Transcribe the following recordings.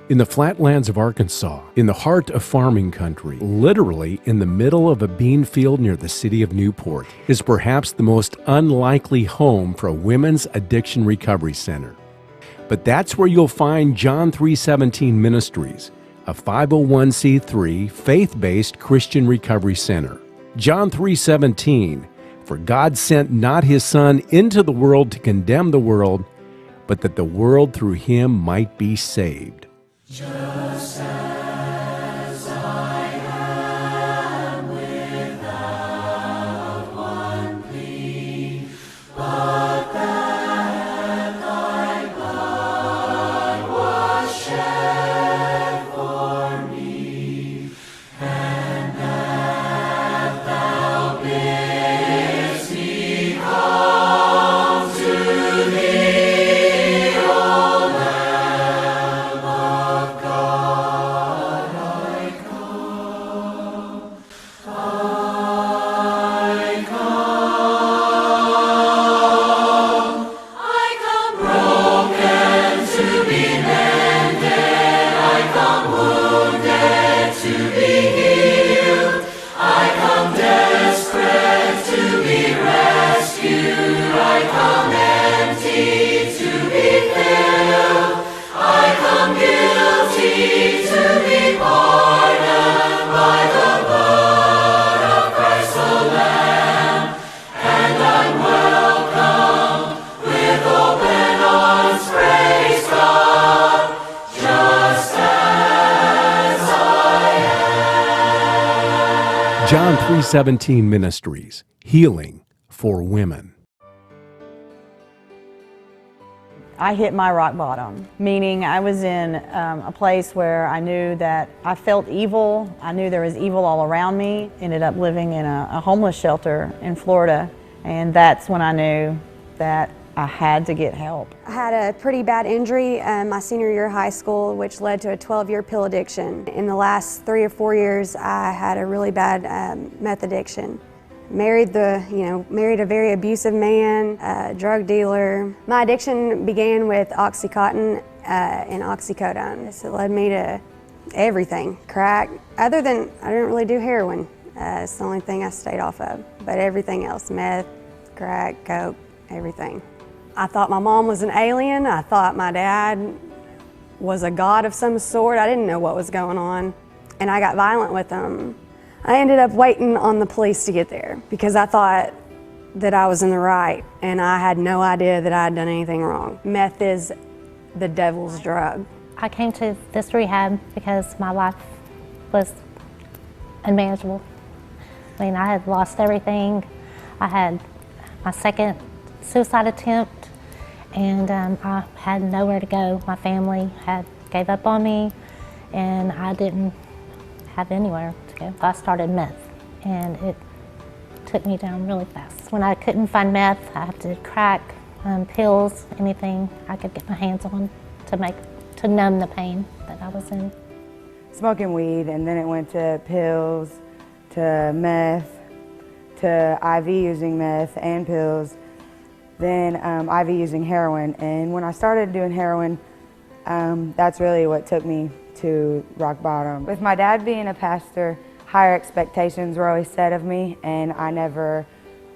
In the flatlands of Arkansas, in the heart of farming country, literally in the middle of a bean field near the city of Newport, is perhaps the most unlikely home for a women's addiction recovery center. But that's where you'll find John 3:17 Ministries, a 501c3 faith-based Christian recovery center. John 3:17, for God sent not his Son into the world to condemn the world, but that the world through him might be saved. Just as I am without one plea, but that thy blood was shed for me, and that thou bidst me come to thee, O Lamb of God, I come, broken to be mended, I come wounded to be healed, I come desperate to be rescued, I come empty to be filled, I come guilty to be pardoned by the blood of Christ the Lamb, and I'm welcome with open arms, praise God, just as I am. John 3:17 Ministries, healing for women. I hit my rock bottom, meaning I was in a place where I knew that I felt evil. I knew there was evil all around me. Ended up living in a homeless shelter in Florida, and that's when I knew that I had to get help. I had a pretty bad injury my senior year of high school, which led to a 12-year pill addiction. In the last 3 or 4 years, I had a really bad meth addiction. Married a very abusive man, a drug dealer. My addiction began with Oxycontin and oxycodone. So it led me to everything, crack. Other than, I didn't really do heroin. It's the only thing I stayed off of. But everything else, meth, crack, coke, everything. I thought my mom was an alien. I thought my dad was a god of some sort. I didn't know what was going on. And I got violent with him. I ended up waiting on the police to get there because I thought that I was in the right and I had no idea that I had done anything wrong. Meth is the devil's drug. I came to this rehab because my life was unmanageable. I mean, I had lost everything. I had my second suicide attempt, and I had nowhere to go. My family had gave up on me, and I didn't have anywhere to go. I started meth, and it took me down really fast. When I couldn't find meth, I had to crack, pills, anything I could get my hands on to numb the pain that I was in. Smoking weed, and then it went to pills, to meth, to IV using meth and pills, then IV using heroin. And when I started doing heroin, that's really what took me to rock bottom. With my dad being a pastor, higher expectations were always set of me, and I never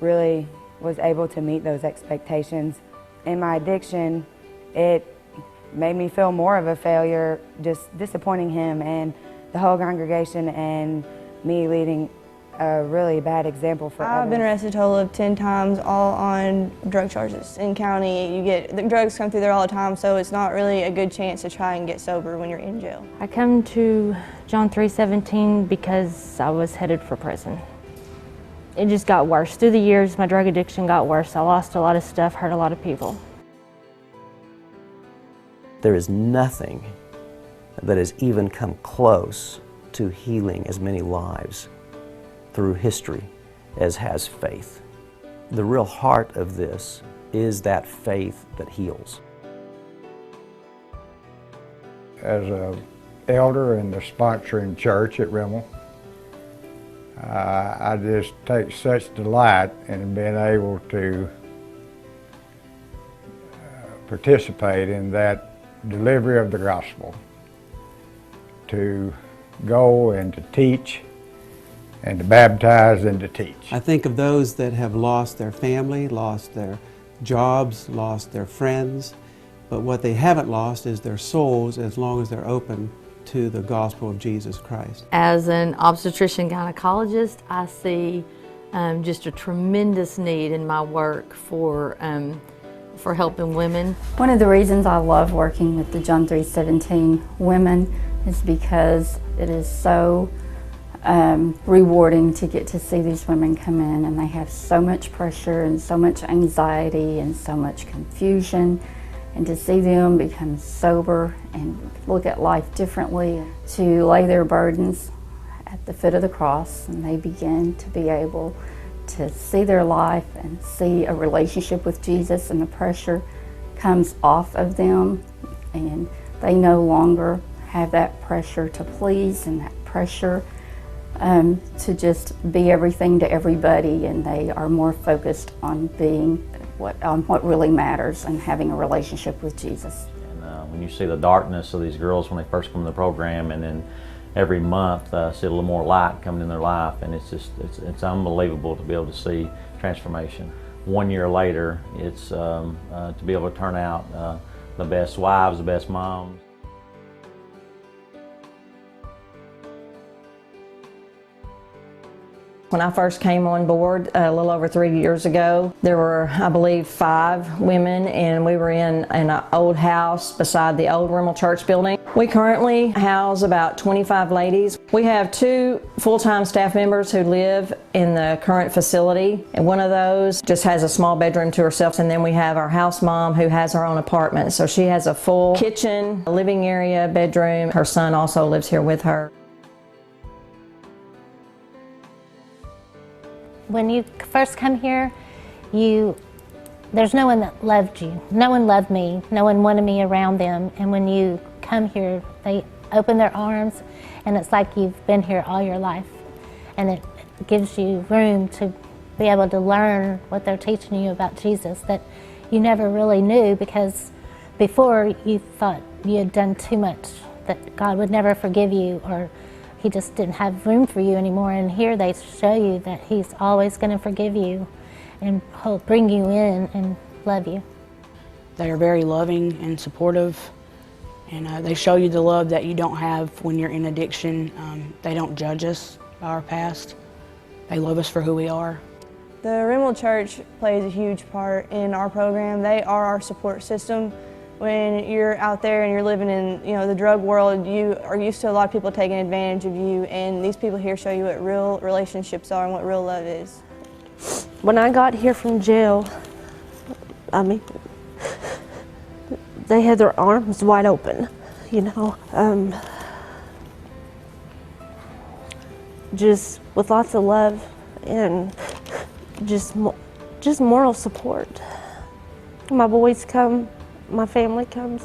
really was able to meet those expectations. In my addiction, it made me feel more of a failure, just disappointing him and the whole congregation, and me leading a really bad example for others. I've been arrested a total of 10 times, all on drug charges. In county, the drugs come through there all the time, so it's not really a good chance to try and get sober when you're in jail. I come to John 3:17 because I was headed for prison. It just got worse. Through the years, my drug addiction got worse. I lost a lot of stuff, hurt a lot of people. There is nothing that has even come close to healing as many lives through history as has faith. The real heart of this is that faith that heals. As an elder in the sponsoring church at Rimmel, I just take such delight in being able to participate in that delivery of the gospel. to go and to teach and to baptize and to teach. I think of those that have lost their family, lost their jobs, lost their friends, but what they haven't lost is their souls as long as they're open to the gospel of Jesus Christ. As an obstetrician gynecologist, I see just a tremendous need in my work for helping women. One of the reasons I love working with the John 3:17 women is because it is so rewarding to get to see these women come in, and they have so much pressure and so much anxiety and so much confusion, and to see them become sober and look at life differently, to lay their burdens at the foot of the cross, and they begin to be able to see their life and see a relationship with Jesus, and the pressure comes off of them, and they no longer have that pressure to please and that pressure to just be everything to everybody, and they are more focused on being what really matters and having a relationship with Jesus. And when you see the darkness of these girls when they first come to the program, and then every month see a little more light coming in their life, and it's unbelievable to be able to see transformation. 1 year later, it's to be able to turn out the best wives, the best moms. When I first came on board a little over 3 years ago, there were, I believe, 5 women, and we were in an old house beside the old Rimmel Church building. We currently house about 25 ladies. We have 2 full-time staff members who live in the current facility, and one of those just has a small bedroom to herself, and then we have our house mom who has her own apartment. So she has a full kitchen, a living area, bedroom. Her son also lives here with her. When you first come here, there's no one that loved you. No one loved me. No one wanted me around them. And when you come here, they open their arms, and it's like you've been here all your life. And it gives you room to be able to learn what they're teaching you about Jesus that you never really knew, because before you thought you had done too much, that God would never forgive you, or He just didn't have room for you anymore. And here they show you that He's always going to forgive you, and He'll bring you in and love you. They are very loving and supportive, and they show you the love that you don't have when you're in addiction. They don't judge us by our past. They love us for who we are. The Rimmel Church plays a huge part in our program. They are our support system. When you're out there and you're living in the drug world, you are used to a lot of people taking advantage of you, and these people here show you what real relationships are and what real love is. When I got here from jail, they had their arms wide open, just with lots of love and just moral support. My boys come. My family comes.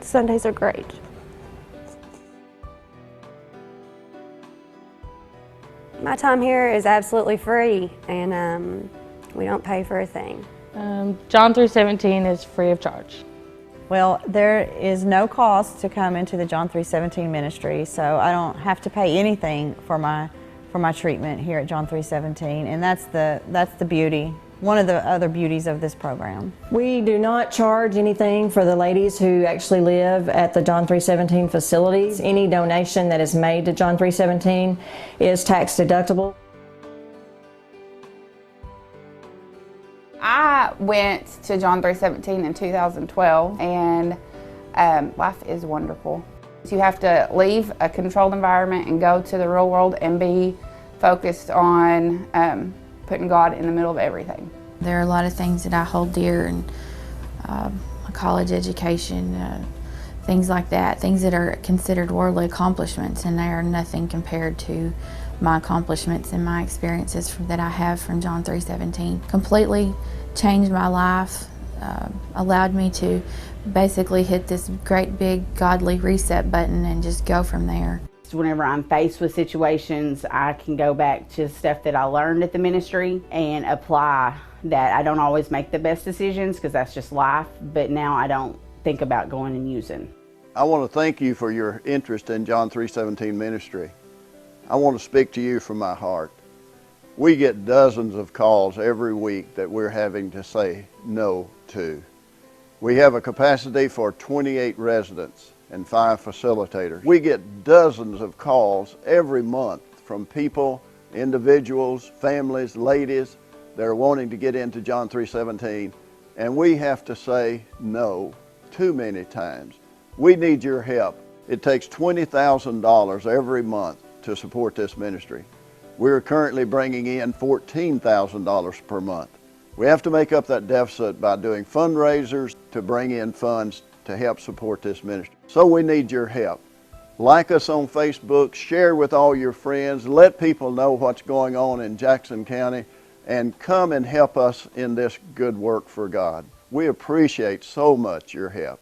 Sundays are great. My time here is absolutely free, and we don't pay for a thing. John 3:17 is free of charge. Well, there is no cost to come into the John 3:17 ministry, so I don't have to pay anything for my treatment here at John 3:17, and that's the beauty. One of the other beauties of this program. We do not charge anything for the ladies who actually live at the John 3:17 facilities. Any donation that is made to John 3:17 is tax deductible. I went to John 3:17 in 2012, and life is wonderful. You have to leave a controlled environment and go to the real world and be focused on putting God in the middle of everything. There are a lot of things that I hold dear, and a college education, things like that, things that are considered worldly accomplishments, and they are nothing compared to my accomplishments and my experiences that I have from John 3:17. Completely changed my life, allowed me to basically hit this great big godly reset button and just go from there. Whenever I'm faced with situations, I can go back to stuff that I learned at the ministry and apply that. I don't always make the best decisions because that's just life, but now I don't think about going and using. I want to thank you for your interest in John 3:17 ministry. I want to speak to you from my heart. We get dozens of calls every week that we're having to say no to. We have a capacity for 28 residents and 5 facilitators. We get dozens of calls every month from people, individuals, families, ladies that are wanting to get into John 3:17, and we have to say no too many times. We need your help. It takes $20,000 every month to support this ministry. We're currently bringing in $14,000 per month. We have to make up that deficit by doing fundraisers to bring in funds to help support this ministry. So we need your help. Like us on Facebook, share with all your friends, let people know what's going on in Jackson County, and come and help us in this good work for God. We appreciate so much your help.